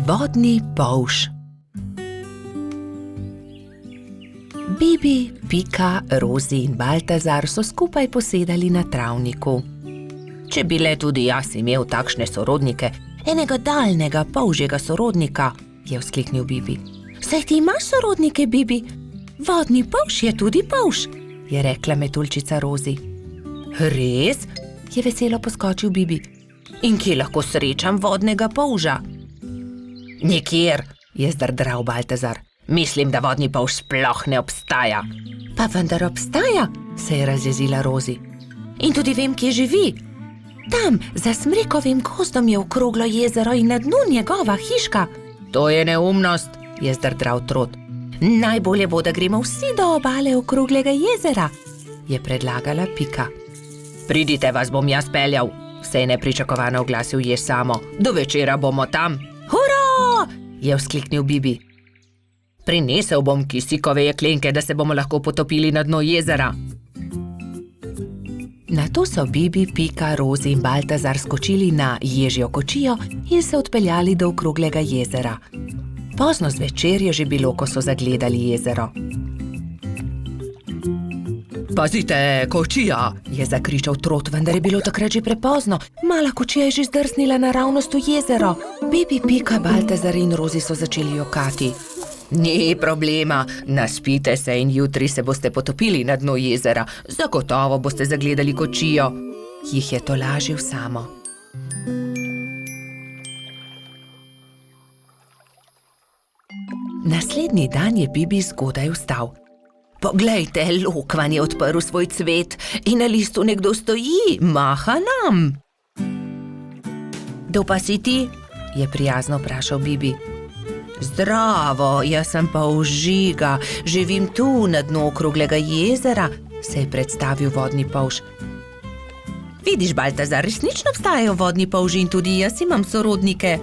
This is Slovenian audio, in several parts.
Vodni polž. Bibi, Pika, Rozi in Baltazar so skupaj posedali na travniku. Če bi le tudi jaz imel takšne sorodnike, enega daljnega polžjega sorodnika, je vzkliknil Bibi. Saj ti imaš sorodnike, Bibi? Vodni polž je tudi polž, je rekla metuljčica Rozi. Res? Je veselo poskočil Bibi. In kje lahko srečam vodnega polža? Nikjer, je zdrdral Baltazar. Mislim, da vodni polž sploh ne obstaja. Pa vendar obstaja, se je razjezila Rozi. In tudi vem, kje živi. Tam, za smrekovim gozdom je okroglo jezero in na dnu njegova hiška. To je neumnost, je zdrdral Trot. Najbolje bo, da gremo vsi do obale okroglega jezera, je predlagala Pika. Pridite, vas bom jaz peljal, se je nepričakovano oglasil Jež Samo. Do večera bomo tam. Hurra! Je vzkliknil Bibi. Prinesel bom kisikove jeklenke, da se bomo lahko potopili na dno jezera. Nato so Bibi, Pika, Rozi in Baltazar skočili na ježjo kočijo in se odpeljali do okroglega jezera. Pozno zvečer je že bilo, ko so zagledali jezero. Pazite, kočija, je zakričal Trot, vendar je bilo takrat že prepozno. Mala kočija je že zdrsnila naravnost v jezero. Bibi, Pika, Baltazar in Rozi so začeli jokati. Ni problema, naspite se in jutri se boste potopili na dno jezera. Zagotovo boste zagledali kočijo, jih je tolažil Samo. Naslednji dan je Bibi zgodaj vstal. Poglejte, lokvan je odprl svoj cvet in na listu nekdo stoji, maha nam. Kdo pa si ti? Je prijazno vprašal Bibi. Zdravo, jaz sem polž Žiga, živim tu na dnu okroglega jezera, se je predstavil vodni polž. Vidiš, Baltazar, resnično obstajajo vodni polži in tudi jaz imam sorodnike.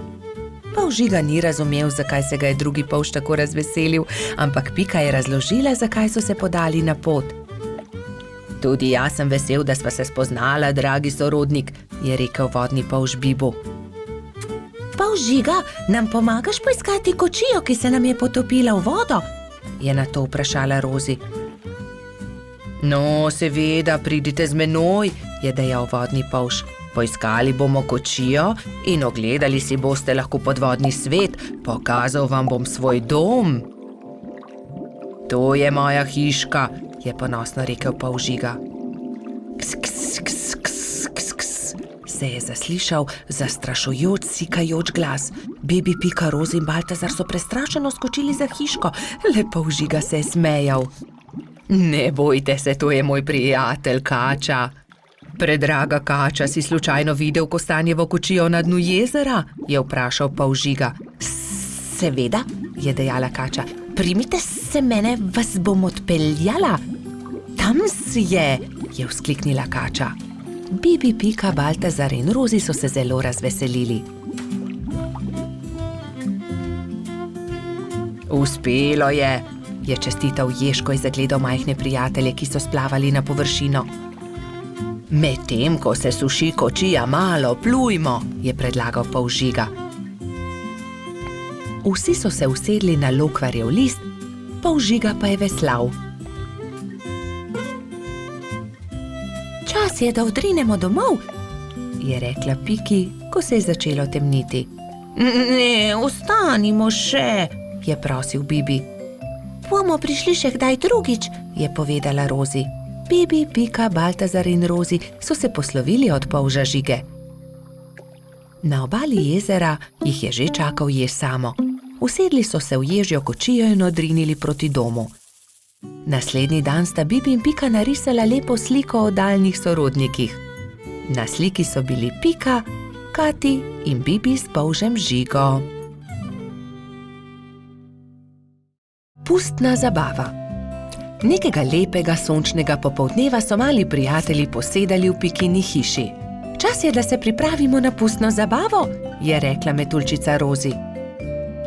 Polž Žiga ni razumel, zakaj se ga je drugi polž tako razveselil, ampak Pika je razložila, zakaj so se podali na pot. Tudi jaz sem vesel, da sva se spoznala, dragi sorodnik, je rekel vodni polž Bibu. Polž Žiga, nam pomagaš poiskati kočijo, ki se nam je potopila v vodo? Je na to vprašala Rozi. No, seveda, pridite z menoj, je dejal vodni polž. Poiskali bomo kočijo in ogledali si boste lahko podvodni svet, pokazal vam bom svoj dom. To je moja hiška, je ponosno rekel polž Žiga. Ks, ks, ks, ks, ks, ks, se je zaslišal zastrašujoč sikajoč glas. Bibi, Pika, Rozi in Baltazar so prestrašeno skočili za hiško, le polž Žiga se je smejal. Ne bojte se, to je moj prijatelj Kača. Predraga Kača, si slučajno videl kostanjevo kočijo na dnu jezera? Je vprašal polž Žiga. Seveda, je dejala Kača. Primite se mene, vas bom odpeljala. Tam je vzkliknila Kača. Bibi, Pika, Baltazar in Rozi so se zelo razveselili. Uspelo je čestital Jež, ko je zagledal majhne prijatelje, ki so splavali na površino. Medtem, ko se suši kočija, malo plujmo, je predlagal polž Žiga. Vsi so se usedli na lokvarjev list, polž Žiga pa je veslal. Čas je, da odrinemo domov, je rekla Piki, ko se je začelo temniti. Ne, ostanimo še, je prosil Bibi. Bomo prišli še kdaj drugič, je povedala Rozi. Bibi, Pika, Baltazar in Rozi so se poslovili od polža Žige. Na obali jezera jih je že čakal Jež Samo. Usedli so se v ježjo kočijo in odrinili proti domu. Naslednji dan sta Bibi in Pika narisala lepo sliko o daljnih sorodnikih. Na sliki so bili Pika, Kati in Bibi s polžem Žigo. Pustna zabava. Nekega lepega sončnega popoldneva so mali prijatelji posedali v Pikini hiši. Čas je, da se pripravimo na pustno zabavo, je rekla metuljčica Rozi.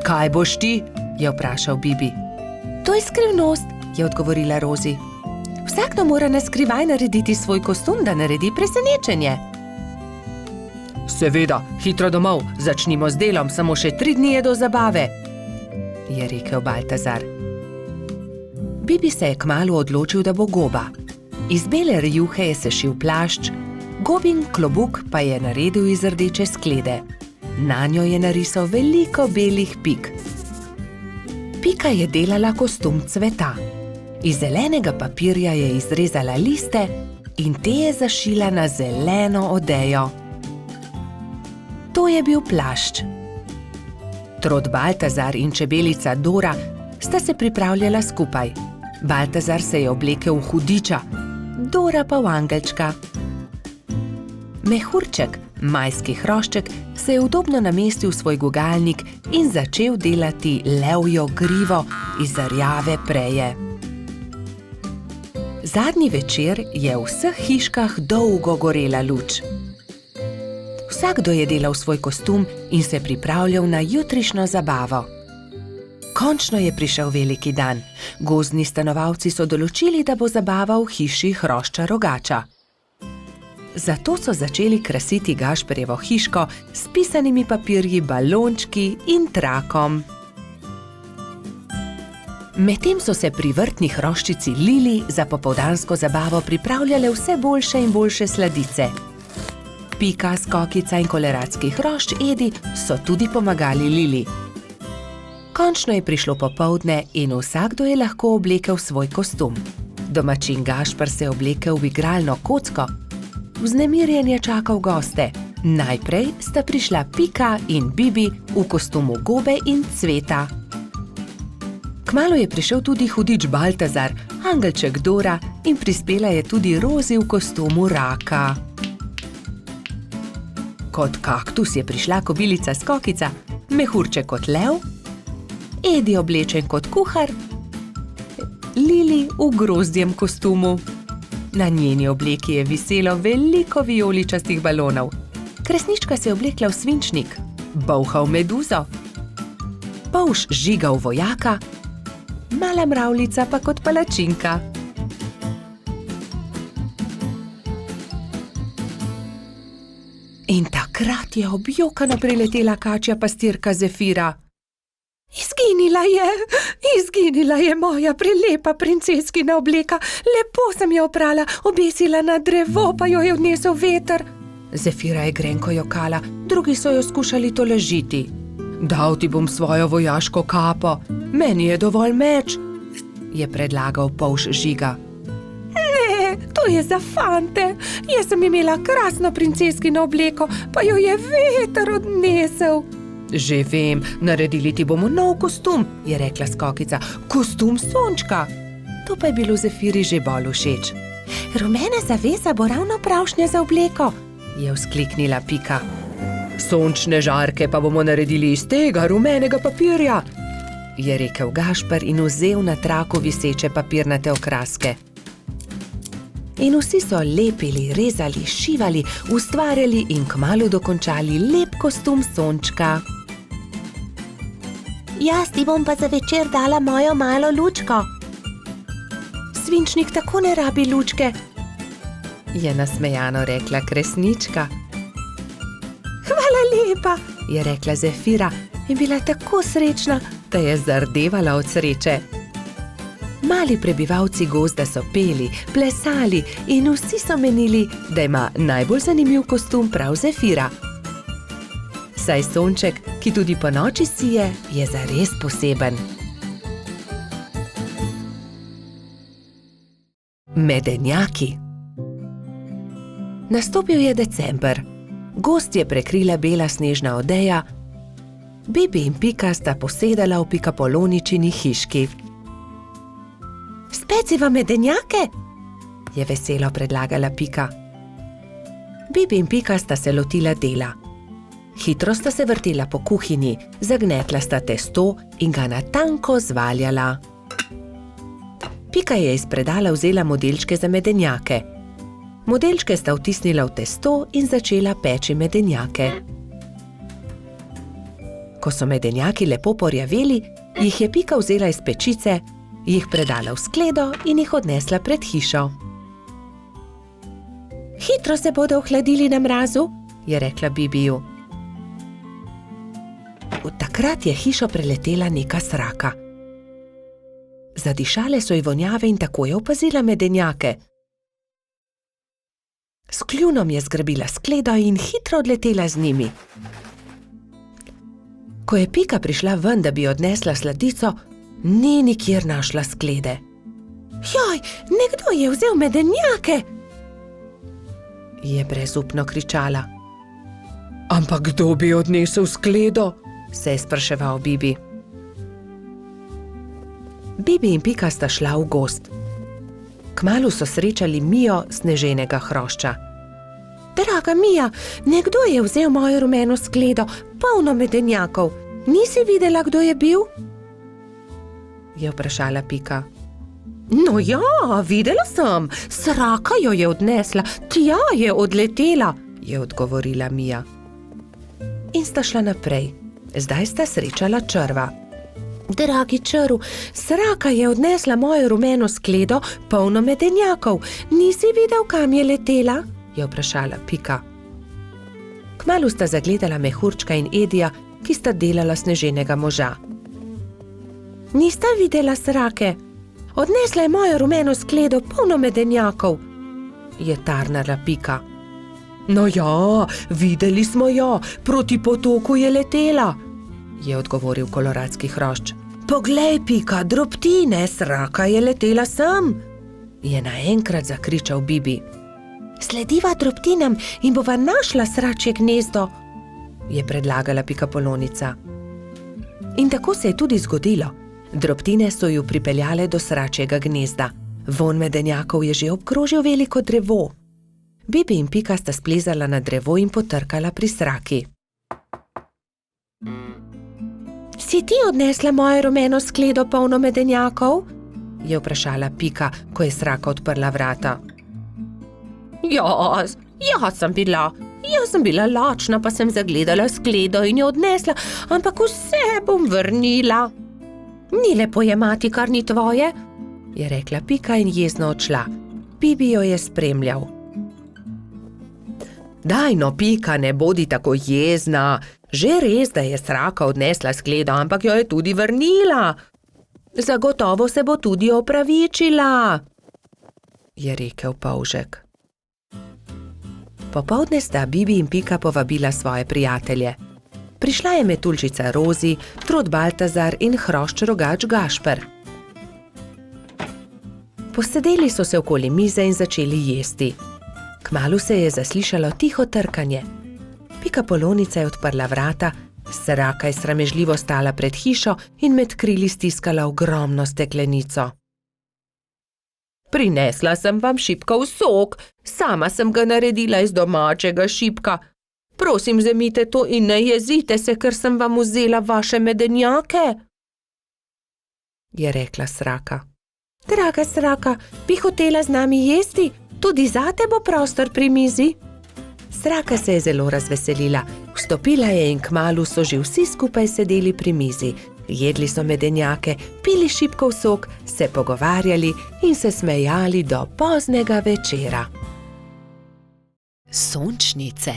Kaj boš ti? Je vprašal Bibi. To je skrivnost, je odgovorila Rozi. Vsakdo mora na skrivaj narediti svoj kostum, da naredi presenečenje. Seveda, hitro domov, začnimo z delom, samo še 3 dni je do zabave, je rekel Baltazar. Bibi se je kmalu odločil, da bo goba. Iz bele rjuhe je sešil plašč, gobin klobuk pa je naredil iz rdeče sklede. Nanjo je narisal veliko belih pik. Pika je delala kostum cveta. Iz zelenega papirja je izrezala liste in te je zašila na zeleno odejo. To je bil plašč. Trod Baltazar in čebelica Dora sta se pripravljala skupaj. Baltazar se je oblekel v hudiča, Dora pa v angelčka. Mehurček, majski hrošček, se je udobno namestil v svoj gugalnik in začel delati levjo grivo iz rjave preje. Zadnji večer je v vseh hiškah dolgo gorela luč. Vsakdo je delal svoj kostum in se pripravljal na jutrišnjo zabavo. Končno je prišel veliki dan. Gozdni stanovalci so določili, da bo zabava v hiši hrošča rogača. Zato so začeli krasiti Gašperjevo hiško s pisanimi papirji, balončki in trakom. Medtem so se pri vrtni hroščici Lili za popoldansko zabavo pripravljale vse boljše in boljše sladice. Pika, Skokica in koleratski hrošč Edi so tudi pomagali Lili. Končno je prišlo popoldne in vsakdo je lahko oblekel svoj kostum. Domačin Gašper se je oblekel v igralno kocko. Vznemirjen je čakal goste. Najprej sta prišla Pika in Bibi v kostumu gobe in cveta. Kmalu je prišel tudi hudič Baltazar, angelček Dora in prispela je tudi Rozi v kostumu raka. Kot kaktus je prišla kobilica Skokica, mehurček kot lev, Edi oblečen kot kuhar, Lili v grozdjem kostumu. Na njeni obleki je viselo veliko vijoličastih balonov. Kresnička se je oblekla v svinčnik, Bolha v meduzo, Polž Žiga v vojaka, Mala mravljica pa kot palačinka. In takrat je objokano priletela kačja pastirka Zefira. Izginila je moja prelepa princeskina obleka. Lepo sem jo oprala, obesila na drevo, pa jo je odnesel veter. Zefira je grenko jokala, drugi so jo skušali tolažiti. Dal ti bom svojo vojaško kapo, meni je dovolj meč, je predlagal Polž Žiga. Ne, to je za fante. Jaz sem imela krasno princeskino obleko, pa jo je veter odnesel. Že vem, naredili ti bomo nov kostum, je rekla Skokica. Kostum sončka. To pa je bilo Zefiri že bolj všeč. Rumena zavesa bo ravno pravšnja za obleko, je vzkliknila Pika. Sončne žarke pa bomo naredili iz tega rumenega papirja, je rekel Gašper in vzel na traku viseče papirnate okraske. In vsi so lepili, rezali, šivali, ustvarjali in kmalu dokončali lep kostum sončka. Jaz ti bom pa za večer dala mojo malo lučko. Svinčnik tako ne rabi lučke, je nasmejano rekla Kresnička. Hvala lepa, je rekla Zefira in bila tako srečna, da je zardevala od sreče. Mali prebivalci gozda so peli, plesali in vsi so menili, da ima najbolj zanimiv kostum prav Zefira. Saj sonček, ki tudi po noči sije, je zares poseben. Medenjaki. Nastopil je december. Gozd je prekrila bela snežna odeja. Bibi in Pika sta posedala v Pikapoloničini hiški. Speciva medenjake, je veselo predlagala Pika. Bibi in Pika sta se lotila dela. Hitro sta se vrtela po kuhinji, zagnetla sta testo in ga na tanko zvaljala. Pika je iz predala vzela modelčke za medenjake. Modelčke sta vtisnila v testo in začela peči medenjake. Ko so medenjaki lepo porjaveli, jih je Pika vzela iz pečice, jih predala v skledo in jih odnesla pred hišo. Hitro se bodo ohladili na mrazu, je rekla Bibiju. Takrat je hišo preletela neka sraka. Zadišale so ji vonjave in tako je opazila medenjake. S kljunom je zgrabila skledo in hitro odletela z njimi. Ko je Pika prišla ven, da bi odnesla sladico, ni nikjer našla sklede. Joj, nekdo je vzel medenjake! Je brezupno kričala. Ampak kdo bi odnesel skledo? Se je spraševal Bibi. Bibi in Pika sta šla v gozd. Kmalu so srečali Mijo sneženega hrošča. Draga Mija, nekdo je vzel mojo rumeno skledo, polno medenjakov. Nisi videla, kdo je bil? Je vprašala Pika. No ja, videla sem, sraka jo je odnesla, tja je odletela, je odgovorila Mija. In sta šla naprej. Zdaj sta srečala črva. Dragi črv, sraka je odnesla mojo rumeno skledo, polno medenjakov. Nisi videl, kam je letela? Je vprašala Pika. Kmalu sta zagledala Mehurčka in Edija, ki sta delala sneženega moža. Nista videla srake? Odnesla je mojo rumeno skledo, polno medenjakov, je tarnala Pika. No ja, videli smo jo, proti potoku je letela, je odgovoril koloradski hrošč. Poglej, Pika, drobtine, sraka je letela sem, je naenkrat zakričal Bibi. Slediva drobtinam in bova našla sračje gnezdo, je predlagala Pikapolonica. In tako se je tudi zgodilo. Drobtine so ju pripeljale do sračjega gnezda. Vonj medenjakov je že obkrožil veliko drevo. Bibi in Pika sta splezala na drevo in potrkala pri sraki. Si ti odnesla mojo rumeno skledo, polno medenjakov? Je vprašala Pika, ko je sraka odprla vrata. Jaz sem bila lačna, pa sem zagledala skledo in jo odnesla, ampak vse bom vrnila. Ni lepo jemati, kar ni tvoje, je rekla Pika in jezno odšla. Bibi jo je spremljal. Daj no, Pika, ne bodi tako jezna. Že res, da je sraka odnesla skledo, ampak jo je tudi vrnila. Zagotovo se bo tudi opravičila, je rekel polžek. Popoldne sta Bibi in Pika povabila svoje prijatelje. Prišla je metuljčica Rozi, trod Baltazar in hrošč rogač Gašper. Posedeli so se okoli mize in začeli jesti. Kmalu se je zaslišalo tiho trkanje. Pikapolonica je odprla vrata, sraka je sramežljivo stala pred hišo in med krili stiskala ogromno steklenico. Prinesla sem vam šipkov sok, sama sem ga naredila iz domačega šipka. Prosim, vzemite to in ne jezite se, ker sem vam vzela vaše medenjake, je rekla sraka. Draga sraka, bi hotela z nami jesti? Tudi zate bo prostor pri mizi. Sraka se je zelo razveselila, vstopila je in kmalu so že vsi skupaj sedeli pri mizi. Jedli so medenjake, pili šipkov sok, se pogovarjali in se smejali do poznega večera. Sončnice.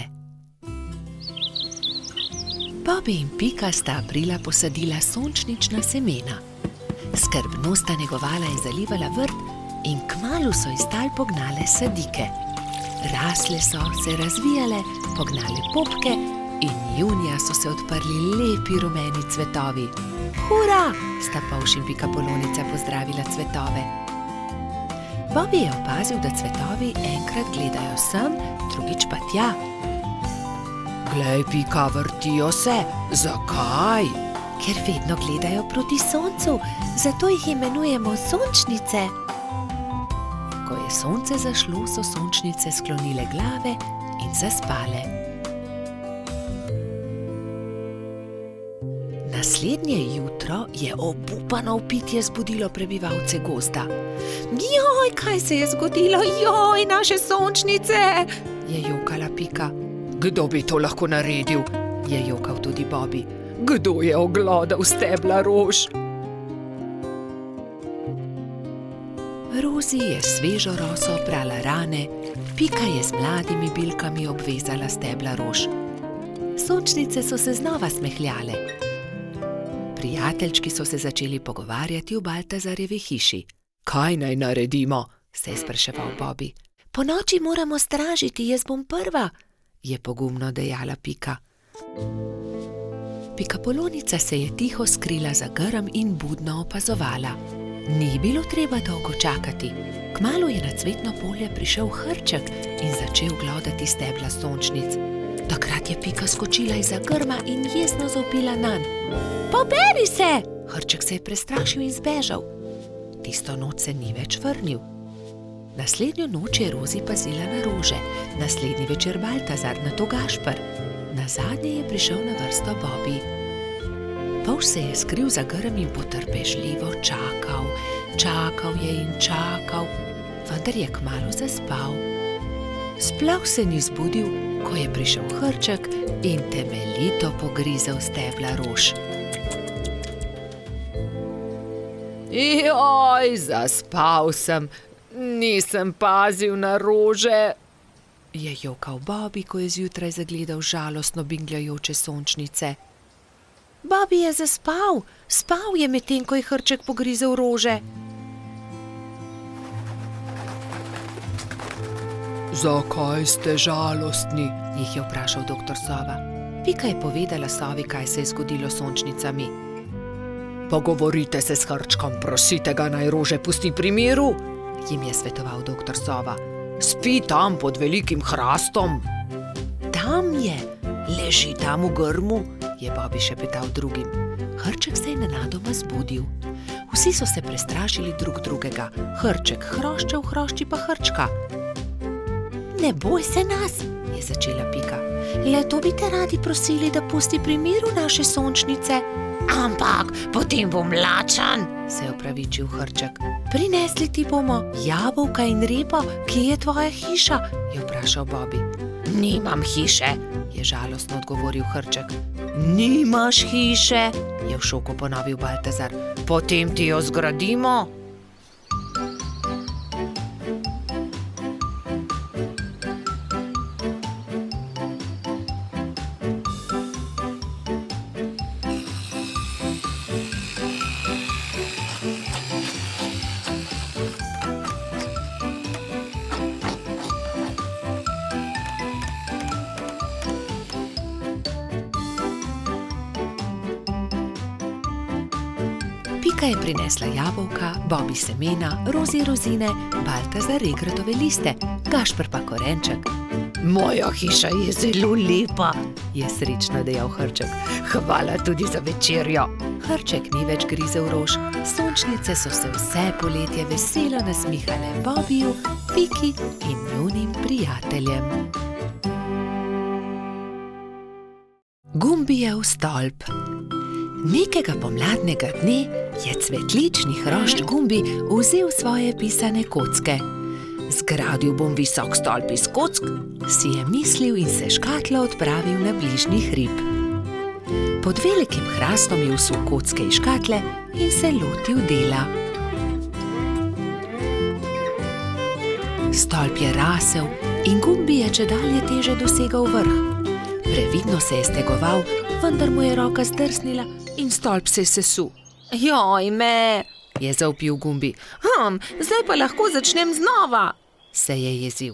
Bobi in Pika sta aprila posadila sončnična semena. Skrbno sta negovala in zalivala vrt in kmalu so iz tal pognale sadike. Rasle so, se razvijale, pognale popke in junija so se odprli lepi rumeni cvetovi. Hura! Sta Polž in Pikapolonica pozdravila cvetove. Bobi je opazil, da cvetovi enkrat gledajo sem, drugič pa tja. Glej, Pika, vrtijo se. Zakaj? Ker vedno gledajo proti soncu, zato jih imenujemo sončnice. Ko je sonce zašlo, so sončnice sklonile glave in zaspale. Naslednje jutro je obupano vpitje zbudilo prebivalce gozda. Joj, kaj se je zgodilo? Joj, naše sončnice! Je jokala Pika. Kdo bi to lahko naredil? Je jokal tudi Bobi. Kdo je oglodal stebla rož? Rozi je svežo roso prala rane, Pika je z mladimi bilkami obvezala stebla rož. Sončnice so se znova smehljale. Prijateljčki so se začeli pogovarjati v Baltazarjevi hiši. Kaj naj naredimo? Se je spraševal Bobby. Ponoči moramo stražiti, jaz bom prva, je pogumno dejala Pika. Pikapolonica se je tiho skrila za grm in budno opazovala. Ni bilo treba dolgo čakati. Kmalu je na cvetno polje prišel Hrček in začel glodati stebla sončnic. Takrat je Pika skočila izza grma in jezno zavpila nanj. Poberi se! Hrček se je prestrašil in zbežal. Tisto noč se ni več vrnil. Naslednjo noč je Rozi pazila na rože, naslednji večer Baltazar, nato Gašper. Nazadnje je prišel na vrsto Bobby. Polž se je skril za grm in potrpežljivo čakal. Čakal je in čakal, vendar je kmalu zaspal. Sploh se ni zbudil, ko je prišel Hrček in temeljito pogrizel stebla rož. Joj, zaspal sem, nisem pazil na rože, je jokal Bobby, ko je zjutraj zagledal žalostno bingljajoče sončnice. Bobby je zaspal, spal je medtem, ko je Hrček pogrizel rože. Zakaj ste žalostni? Jih je vprašal doktor Sova. Pika je povedala Sovi, kaj se je zgodilo s sončnicami. Pogovorite se s Hrčkom, prosite ga, naj rože pusti pri miru, jim je svetoval doktor Sova. Spi tam pod velikim hrastom. Tam je, leži tam v grmu, je Bobby šepetal drugim. Hrček se je nenadoma zbudil. Vsi so se prestrašili drug drugega. Hrček hroščev, hrošči pa Hrčka. Ne boj se nas, je začela Pika. Le to bi te radi prosili, da pusti pri miru naše sončnice. Ampak potem bom lačen, se je opravičil Hrček. Prinesli ti bomo jabolka in repo, kje je tvoja hiša, je vprašal Bobby. Nimam hiše, je žalostno odgovoril Hrček. Nimaš hiše, je v šoku ponovil Baltazar. Potem ti jo zgradimo. Pika je prinesla jabolka, Bobby semena, Rozi rozine, Baltazar regratove liste, Gašper pa korenček. Moja hiša je zelo lepa, je srečno dejal Hrček. Hvala tudi za večerjo. Hrček ni več grizel rož, sončnice so se vse poletje veselo nasmihale Bobbyju, Piki in njunim prijateljem. Gumbijev stolp. Nekega pomladnega dne je cvetlični hrošč Gumbi vzel svoje pisane kocke. Zgradil bom visok stolp iz kock, si je mislil in se škatlo odpravil na bližnji hrib. Pod velikim hrastom je vsul kocke iz škatle in se lotil dela. Stolp je rasel in Gumbi je čedalje teže dosegal vrh. Previdno se je stegoval, vendar mu je roka zdrsnila in stolp se je sesul. Joj me, je zavpil Gumbi. Zdaj pa lahko začnem znova, se je jezil.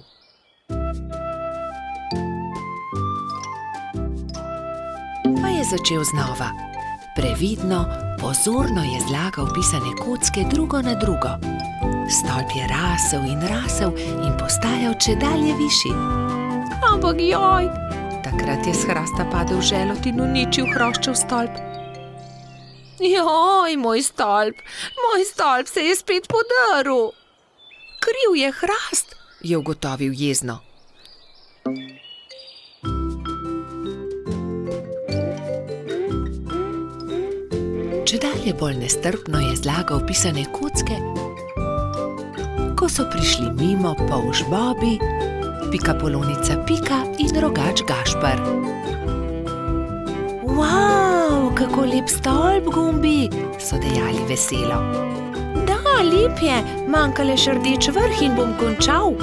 Pa je začel znova. Previdno, pozorno je zlagal pisane kocke drugo na drugo. Stolp je rasel in postajal čedalje višji. Ampak joj! Takrat je s hrasta padel želod in uničil hroščev stolp. Joj, moj stolp se je spet podrl. Kriv je hrast, je ugotovil jezno. Čedalje bolj nestrpno je zlagal pisane kocke, ko so prišli mimo polž Bobby, pikapolonica Pika in rogač Gašper. Wow, kako lep stolp, Gumbi, so dejali veselo. Da, lep je, manjka le še rdeč vrh in bom končal.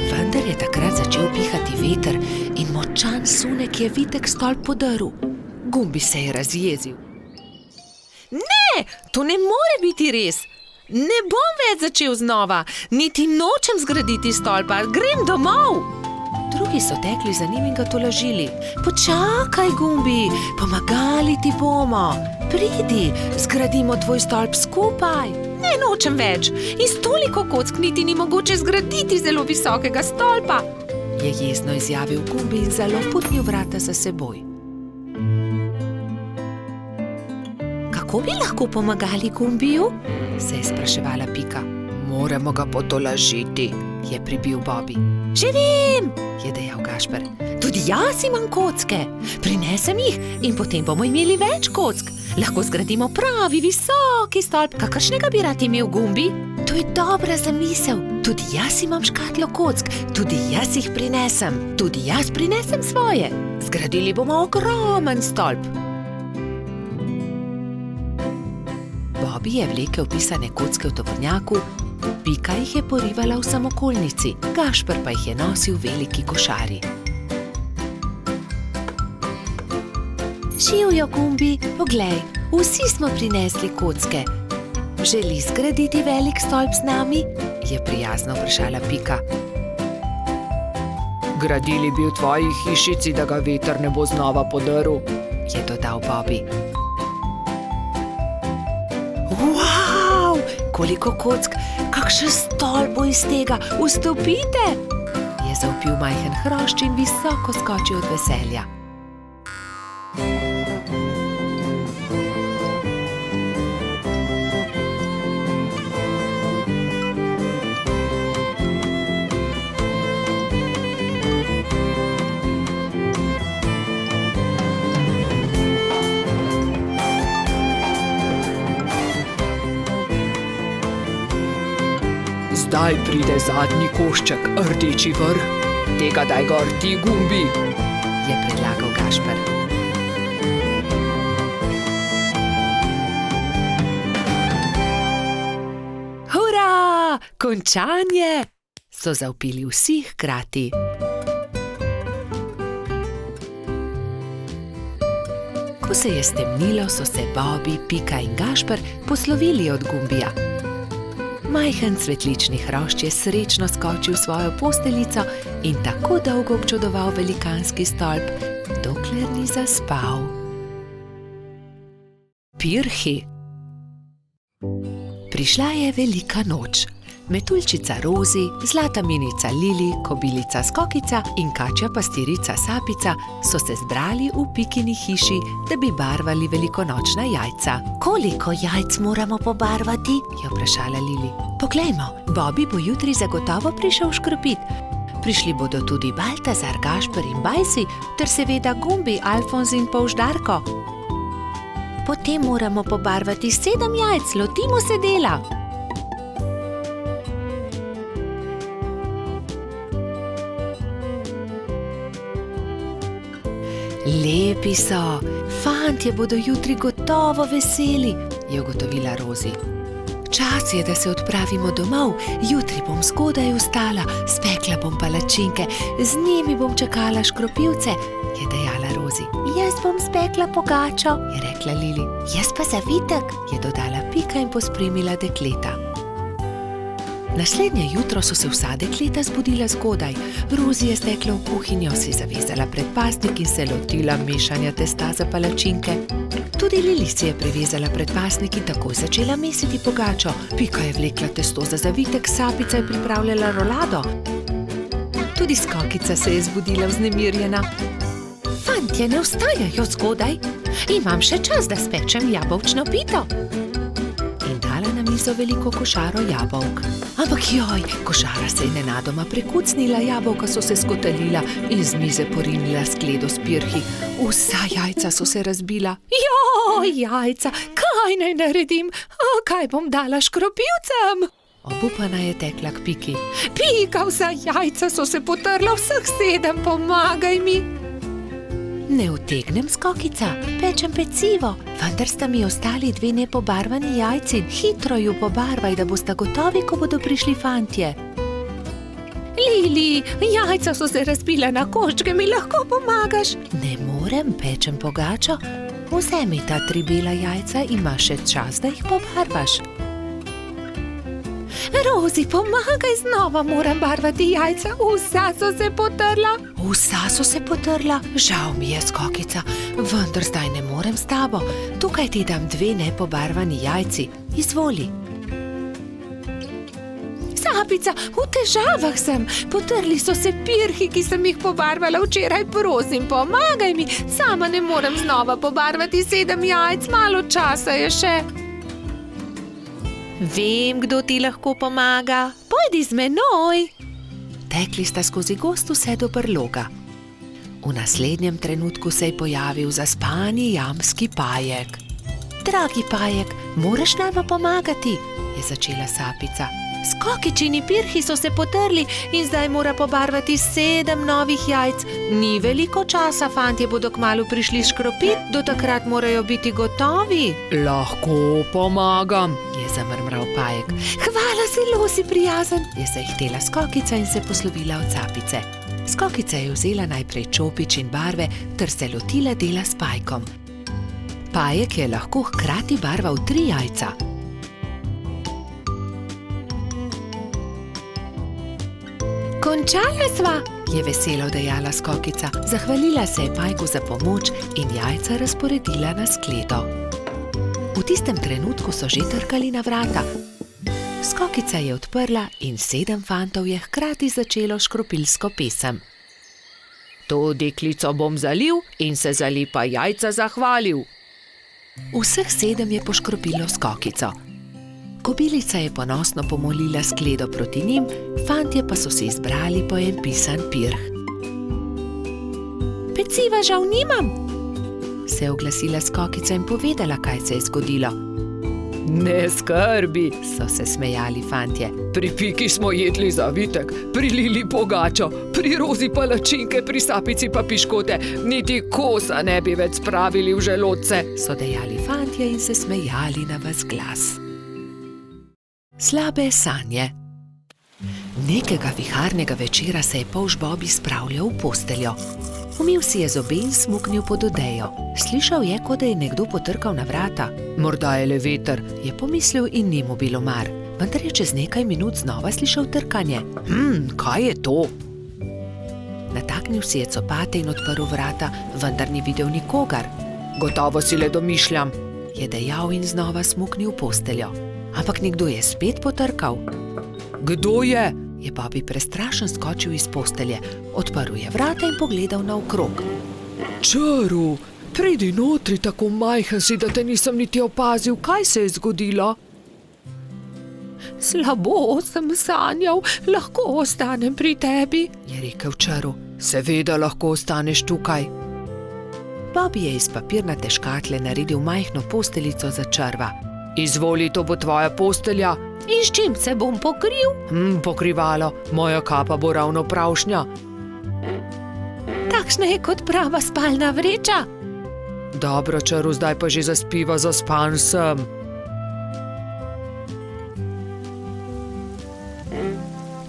Vendar je takrat začel pihati veter in močan sunek je vitek stolp podrl. Gumbi se je razjezil. Ne, to ne more biti res. Ne bom več začel znova, niti nočem zgraditi stolpa, grem domov. Drugi so tekli za njim in ga tolažili. Počakaj, Gumbi, pomagali ti bomo. Pridi, zgradimo tvoj stolp skupaj. Ne nočem več, iz toliko kock niti ni mogoče zgraditi zelo visokega stolpa, je jezno izjavil Gumbi in zelo putnil vrata za seboj. Kako bi lahko pomagali Gumbiju? Se je spraševala Pika. Moramo ga potolažiti, je pribil Bobby. Že vem, je dejal Gašper. Tudi jaz imam kocke. Prinesem jih in potem bomo imeli več kock. Lahko zgradimo pravi visoki stolp, kakršnega bi rad imel Gumbi. To je dobra zamisel. Tudi jaz imam škatlo kock, tudi jaz jih prinesem. Tudi jaz prinesem svoje. Zgradili bomo ogromen stolp. Bobby je vlekel pisane kocke v tovornjaku, Pika jih je porivala v samokolnici, Gašper pa jih je nosil v veliki košari. Živjo, Gumbi, poglej, vsi smo prinesli kocke. Želi zgraditi velik stolp z nami? Je prijazno vprašala Pika. Gradili bi v tvoji hišici, da ga veter ne bo znova podrl, je dodal Bobby. Wow, koliko kock, kakšen stolp bo iz tega, vstopite, je zavpil majhen hrošč in visoko skočil od veselja. Zdaj pride zadnji košček, rdeči vrh. Tega daj gor ti, Gumbi, je predlagal Gašper. Hura, končanje, so zavpili vsi hkrati. Ko se je stemnilo, so se Bobby, Pika in Gašper poslovili od Gumbija. Majhen cvetlični hrošč je srečno skočil v svojo posteljico in tako dolgo občudoval velikanski stolp, dokler ni zaspal. Pirhi. Prišla je velika noč. Metuljčica Rozi, zlata minica Lili, kobilica Skokica in kačja pastirica Sapica so se zbrali v Pikini hiši, da bi barvali velikonočna jajca. Koliko jajc moramo pobarvati? Je vprašala Lili. Poglejmo, Bobby bo jutri zagotovo prišel škropit. Prišli bodo tudi Baltazar, Gašper in Bajsi, ter seveda Gumbi, Alfonz in Polždarko. Potem moramo pobarvati 7 jajc, lotimo se dela. Lepi so, fantje bodo jutri gotovo veseli, je ugotovila Rozi. Čas je, da se odpravimo domov, jutri bom zgodaj vstala, spekla bom palačinke, z njimi bom čakala škropivce, je dejala Rozi. Jaz bom spekla pogačo, je rekla Lili. Jaz pa zavitek, je dodala Pika in pospremila dekleta. Naslednje jutro so se vsa dekleta zbudila zgodaj. Rozi je stekla v kuhinjo, si zavezala predpasnik in se lotila mešanja testa za palačinke. Tudi Lili si je privezala predpasnik in takoj začela mesiti pogačo. Pika je vlekla testo za zavitek, Sapica je pripravljala rolado. Tudi Skokica se je zbudila vznemirjena. Fantje ne vstajajo zgodaj, imam še čas, da spečem jabolčno pito. In dala na mizo veliko košaro jabolk. Ampak joj, košara se je nenadoma prekucnila, jabolka so se skotalila in z mize porinila skledo s pirhi. Vsa jajca so se razbila. Joj, jajca, kaj naj naredim? Kaj bom dala škropivcem? Obupana je tekla k Piki. Pika, vsa jajca so se potrla, vseh 7, pomagaj mi. Ne utegnem, Skokica, pečem pecivo, vendar sta mi ostali 2 nepobarvani jajci. Hitro ju pobarvaj, da boste gotovi, ko bodo prišli fantje. Lili, jajca so se razbila na koščke, mi lahko pomagaš? Ne morem, pečem pogačo. Vzemi ta 3 bela jajca, imaš še čas, da jih pobarvaš. Rozi, pomagaj, znova moram barvati jajca, vsa so se potrla. Vsa so se potrla? Žal mi je, Skokica, vendar zdaj ne morem s tabo. Tukaj ti dam 2 nepobarvani jajci, izvoli. Sapica, v težavah sem, potrli so se pirhi, ki sem jih pobarvala včeraj, prosim, pomagaj mi, sama ne morem znova pobarvati 7 jajc, malo časa je še. Vem, kdo ti lahko pomaga. Pojdi z menoj. Tekli sta skozi gozd vse do brloga. V naslednjem trenutku se je pojavil zaspani jamski Pajek. Dragi Pajek, moraš nama pomagati, je začela Sapica. Skokičini pirhi so se potrli in zdaj mora pobarvati 7 novih jajc. Ni veliko časa, fantje bodo kmalu prišli škropit, do takrat morajo biti gotovi. Lahko pomagam, je zamrmral Pajek. Hvala, zelo si prijazen, je zahtela Skokica in se poslovila od Sapice. Skokica je vzela najprej čopič in barve ter se lotila dela s Pajkom. Pajek je lahko hkrati barval 3 jajca. Končala sva, je veselo dejala Skokica. Zahvalila se je Pajku za pomoč in jajca razporedila na skledo. V tistem trenutku so že trkali na vrata. Skokica je odprla in 7 fantov je hkrati začelo škropilsko pesem. To deklico bom zalil in se za lepa jajca zahvalil. Vseh 7 je poškropilo Skokico. Kobilica je ponosno pomolila skledo proti njim, fantje pa so si izbrali po en pisan pirh. Peciva žal nimam, se je oglasila Skokica in povedala, kaj se je zgodilo. Ne skrbi, so se smejali fantje. Pri Piki smo jedli zavitek, pri Lili pogačo, pri Rozi palačinke, pri Sapici pa piškote, niti kosa ne bi več spravili v želodce, so dejali fantje in se smejali na ves glas. Slabe sanje. Nekega viharnega večera se je polž Bobi spravljal v posteljo. Umil si je zobe in smuknil pod odejo. Slišal je, kot da je nekdo potrkal na vrata. Morda je le veter, je pomislil in ni mu bilo mar. Vendar je čez nekaj minut znova slišal trkanje. Kaj je to? Nataknil si je copate in odprl vrata, vendar ni videl nikogar. Gotovo si le domišljam, je dejal in znova smuknil v posteljo. Ampak nekdo je spet potrkal. Kdo je? Je Bobi prestrašen skočil iz postelje. Odprl je vrata in pogledal naokrog. Čaru, pridi notri, tako majhen si, da te nisem niti opazil. Kaj se je zgodilo? Slabo sem sanjal, lahko ostanem pri tebi, je rekel Čaru. Seveda lahko ostaneš tukaj. Bobi je iz papirnate škatle naredil majhno posteljico za Čarva. Izvoli, to bo tvoja postelja. In s čim se bom pokril? Pokrivalo, moja kapa bo ravno pravšnja. Takšna je kot prava spalna vreča. Dobro, Čaru, zdaj pa že zaspiva, zaspan sem.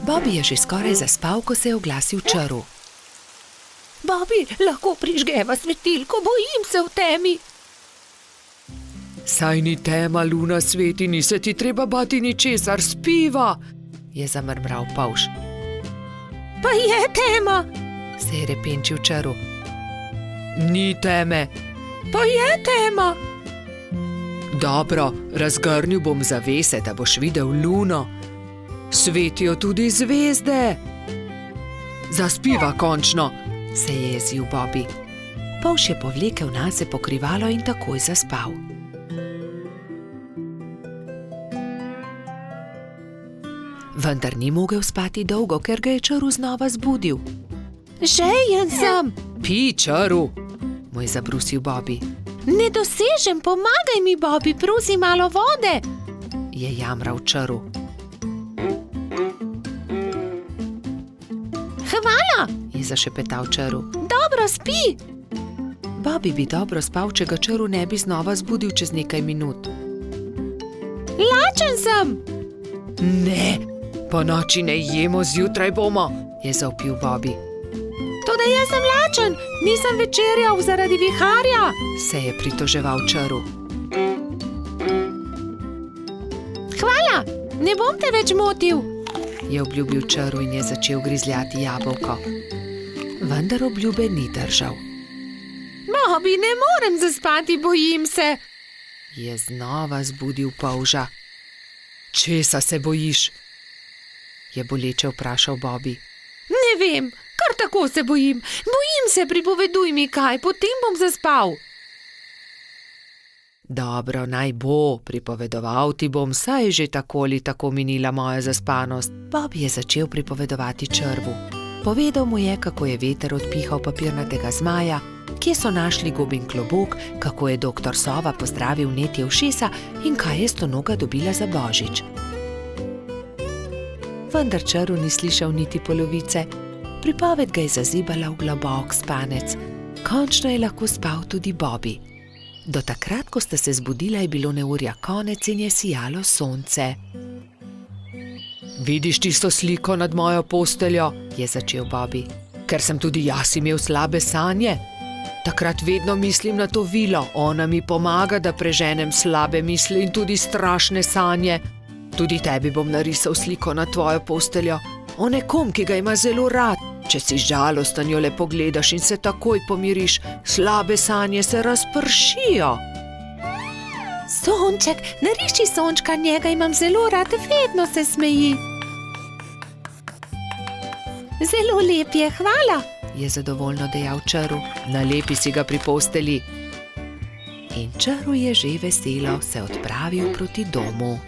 Bobi je že skoraj zaspal, ko se je oglasil Čaru. Bobi, lahko prižgeva svetilko, bojim se v temi. Saj ni tema, luna sveti, ni se ti treba bati ničesar, spiva, je zamrmral polž. Pa je tema, se je repenčil Čaru. Ni teme. Pa je tema. Dobro, razgrnil bom zavese, da boš videl luno. Svetijo tudi zvezde. Zaspiva končno, se je jezil Bobi. Polž je povlekel nase pokrivalo in takoj zaspal. Vendar ni mogel spati dolgo, ker ga je Čaru znova zbudil. Žejen sem. Pij, Čaru, mu je zabrusil Bobi. Ne dosežem, pomagaj mi, Bobi, prosim malo vode, je jamral Čaru. Hvala, je zašepetal Čaru. Dobro, spi. Bobby bi dobro spal, če ga črv ne bi znova zbudil čez nekaj minut. Lačen sem! Ne, po noči ne jemo, zjutraj bomo, je zavpil Bobby. Toda jaz sem lačen, nisem večerjal zaradi viharja, se je pritoževal črv. Hvala, ne bom te več motil, je obljubil črv in je začel grizljati jabolko. Vendar obljube ni držal. Bobby, ne morem zaspati, bojim se, je znova zbudil polža. Česa se bojiš? Je boleče vprašal Bobby. Ne vem, kar tako se bojim. Bojim se, pripoveduj mi kaj, potem bom zaspal. Dobro, naj bo, pripovedoval ti bom, saj je že tako ali tako minila moja zaspanost. Bobby je začel pripovedovati črvu. Povedal mu je, kako je veter odpihal papirnatega zmaja, kje so našli gobin klobuk, kako je doktor Sova pozdravil netje ušesa in kaj je stonoga dobila za božič. Vendar črv ni slišal niti polovice. Pripoved ga je zazibala v globok spanec. Končno je lahko spal tudi Bobby. Do takrat, ko sta se zbudila, je bilo neurja konec in je sijalo sonce. Vidiš tisto sliko nad mojo posteljo, je začel Bobby. Ker sem tudi jaz imel slabe sanje. Takrat vedno mislim na to vilo, ona mi pomaga, da preženem slabe misli in tudi strašne sanje. Tudi tebi bom narisal sliko na tvojo posteljo, o nekom, ki ga ima zelo rad. Če si žalosten, jo le pogledaš in se takoj pomiriš, slabe sanje se razpršijo. Sonček, nariši sončka, njega imam zelo rad, vedno se smeji. Zelo lep je, hvala, je zadovoljno dejal črv. Nalepi si ga pri posteli. In črv je že veselo se odpravil proti domu.